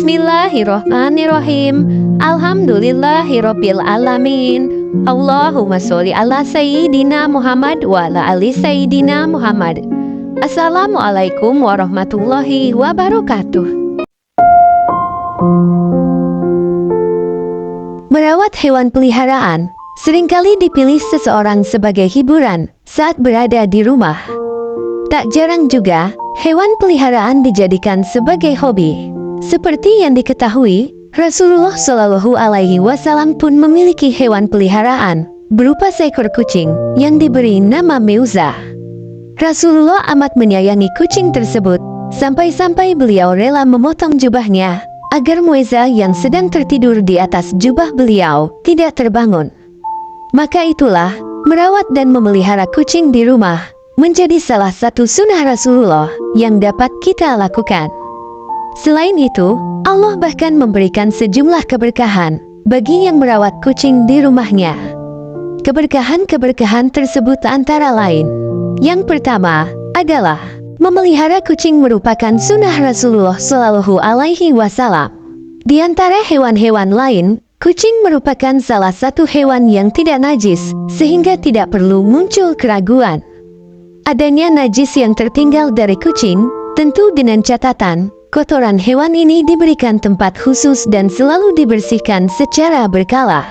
Bismillahirrohmanirrohim. Alhamdulillahirabbil alamin. Allahumma sholli ala sayyidina Muhammad wa ala ali sayyidina Muhammad. Assalamualaikum warahmatullahi wabarakatuh. Merawat hewan peliharaan seringkali dipilih seseorang sebagai hiburan saat berada di rumah. Tak jarang juga hewan peliharaan dijadikan sebagai hobi. Seperti yang diketahui, Rasulullah Shallallahu Alaihi Wasallam pun memiliki hewan peliharaan berupa seekor kucing yang diberi nama Meuza. Rasulullah amat menyayangi kucing tersebut sampai-sampai beliau rela memotong jubahnya agar Meuza yang sedang tertidur di atas jubah beliau tidak terbangun. Maka itulah, merawat dan memelihara kucing di rumah menjadi salah satu sunnah Rasulullah yang dapat kita lakukan. Selain itu, Allah bahkan memberikan sejumlah keberkahan bagi yang merawat kucing di rumahnya. Keberkahan-keberkahan tersebut antara lain. Yang pertama adalah memelihara kucing merupakan sunnah Rasulullah Shallallahu Alaihi Wasallam. Di antara hewan-hewan lain, kucing merupakan salah satu hewan yang tidak najis, sehingga tidak perlu muncul keraguan adanya najis yang tertinggal dari kucing, tentu dengan catatan kotoran hewan ini diberikan tempat khusus dan selalu dibersihkan secara berkala.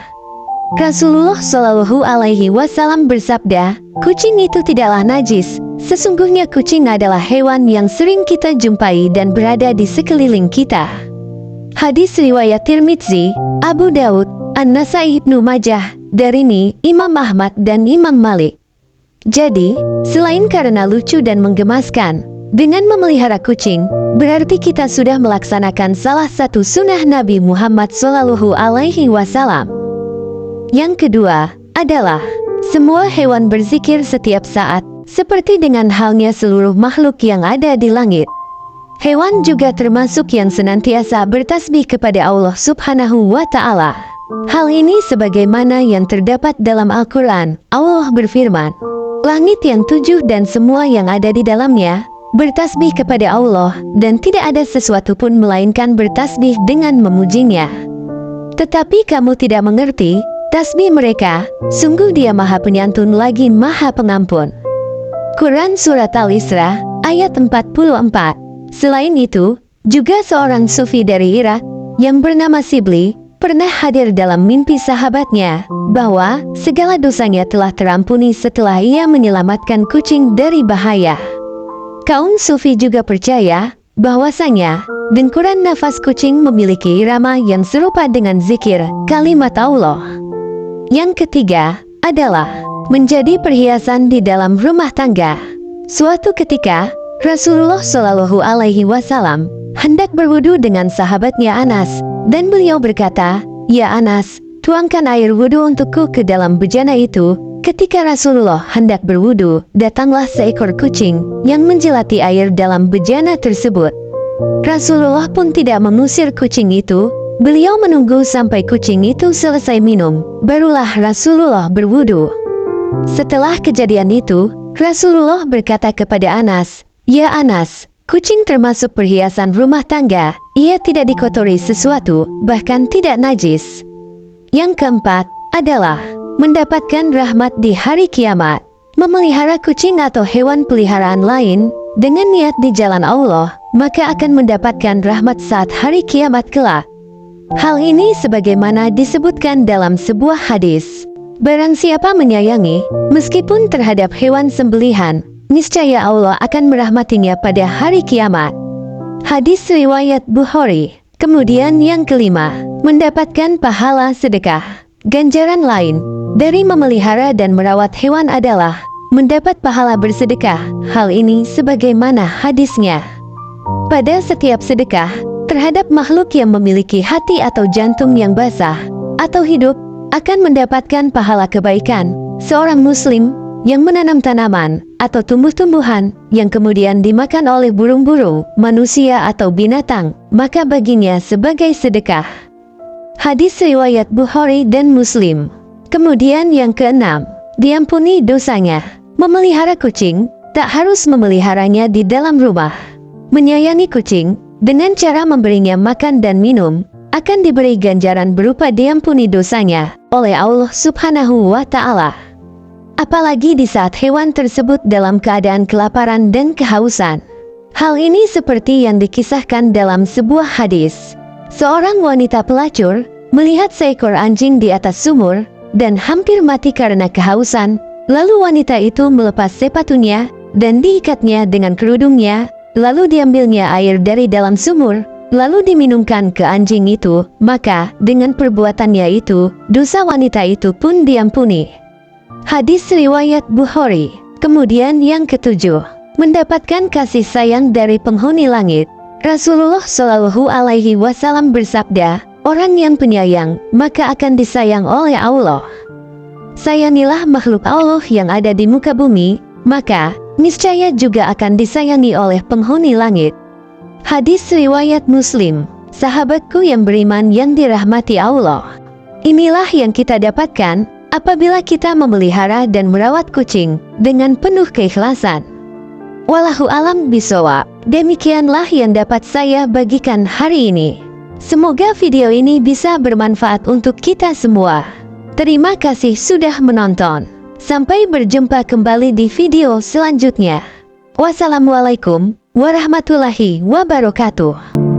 Rasulullah Shallallahu Alaihi Wasallam bersabda, kucing itu tidaklah najis. Sesungguhnya kucing adalah hewan yang sering kita jumpai dan berada di sekeliling kita. Hadis riwayat Tirmidzi, Abu Daud, An-Nasai, Ibnu Majah, Darimi, Imam Ahmad dan Imam Malik. Jadi, selain karena lucu dan menggemaskan, dengan memelihara kucing, berarti kita sudah melaksanakan salah satu sunnah Nabi Muhammad Shallallahu Alaihi Wasallam. Yang kedua adalah semua hewan berzikir setiap saat, seperti dengan halnya seluruh makhluk yang ada di langit. Hewan juga termasuk yang senantiasa bertasbih kepada Allah Subhanahu wa Ta'ala. Hal ini sebagaimana yang terdapat dalam Al-Quran. Allah berfirman, langit yang 7 dan semua yang ada di dalamnya bertasbih kepada Allah, dan tidak ada sesuatu pun melainkan bertasbih dengan memujinya. Tetapi kamu tidak mengerti tasbih mereka, sungguh Dia Maha Penyantun lagi Maha Pengampun. Quran Surat Al-Isra, ayat 44. Selain itu, juga seorang sufi dari Irak yang bernama Sibli pernah hadir dalam mimpi sahabatnya bahwa segala dosanya telah terampuni setelah ia menyelamatkan kucing dari bahaya. Kaum sufi juga percaya bahwasanya dengkuran nafas kucing memiliki irama yang serupa dengan zikir kalimat Allah. Yang ketiga adalah menjadi perhiasan di dalam rumah tangga. Suatu ketika, Rasulullah Shallallahu Alaihi Wasallam hendak berwudu dengan sahabatnya Anas, dan beliau berkata, "Ya Anas, tuangkan air wudu untukku ke dalam bejana itu." Ketika Rasulullah hendak berwudu, datanglah seekor kucing yang menjelati air dalam bejana tersebut. Rasulullah pun tidak mengusir kucing itu. Beliau menunggu sampai kucing itu selesai minum, barulah Rasulullah berwudu. Setelah kejadian itu, Rasulullah berkata kepada Anas, "Ya Anas, kucing termasuk perhiasan rumah tangga. Ia tidak dikotori sesuatu, bahkan tidak najis." Yang keempat adalah mendapatkan rahmat di hari kiamat. Memelihara kucing atau hewan peliharaan lain dengan niat di jalan Allah, maka akan mendapatkan rahmat saat hari kiamat kelak. Hal ini sebagaimana disebutkan dalam sebuah hadis. Barang siapa menyayangi, meskipun terhadap hewan sembelihan, niscaya Allah akan merahmatinya pada hari kiamat. Hadis riwayat Bukhari. Kemudian yang kelima, mendapatkan pahala sedekah. Ganjaran lain dari memelihara dan merawat hewan adalah mendapat pahala bersedekah. Hal ini sebagaimana hadisnya. Pada setiap sedekah terhadap makhluk yang memiliki hati atau jantung yang basah atau hidup, akan mendapatkan pahala kebaikan. Seorang muslim yang menanam tanaman atau tumbuh-tumbuhan yang kemudian dimakan oleh burung-burung, manusia atau binatang, maka baginya sebagai sedekah. Hadis riwayat Bukhari dan Muslim. Kemudian yang keenam, diampuni dosanya. Memelihara kucing tak harus memeliharanya di dalam rumah. Menyayangi kucing Dengan cara memberinya makan dan minum, akan diberi ganjaran berupa diampuni dosanya oleh Allah Subhanahu wa Ta'ala. Apalagi di saat hewan tersebut dalam keadaan kelaparan dan kehausan. Hal ini seperti yang dikisahkan dalam sebuah hadis. Seorang wanita pelacur melihat seekor anjing di atas sumur dan hampir mati karena kehausan. Lalu wanita itu melepas sepatunya dan diikatnya dengan kerudungnya. Lalu diambilnya air dari dalam sumur, lalu diminumkan ke anjing itu. Maka dengan perbuatannya itu, dosa wanita itu pun diampuni. Hadis riwayat Bukhari. Kemudian yang ketujuh, mendapatkan kasih sayang dari penghuni langit. Rasulullah Shallallahu Alaihi Wasallam bersabda, orang yang penyayang maka akan disayang oleh Allah. Sayangilah makhluk Allah yang ada di muka bumi, maka niscaya juga akan disayangi oleh penghuni langit. Hadis riwayat Muslim. Sahabatku yang beriman yang dirahmati Allah, inilah yang kita dapatkan apabila kita memelihara dan merawat kucing dengan penuh keikhlasan. Wallahu alam bishawab. Demikianlah yang dapat saya bagikan hari ini. Semoga video ini bisa bermanfaat untuk kita semua. Terima kasih sudah menonton. Sampai berjumpa kembali di video selanjutnya. Wassalamualaikum warahmatullahi wabarakatuh.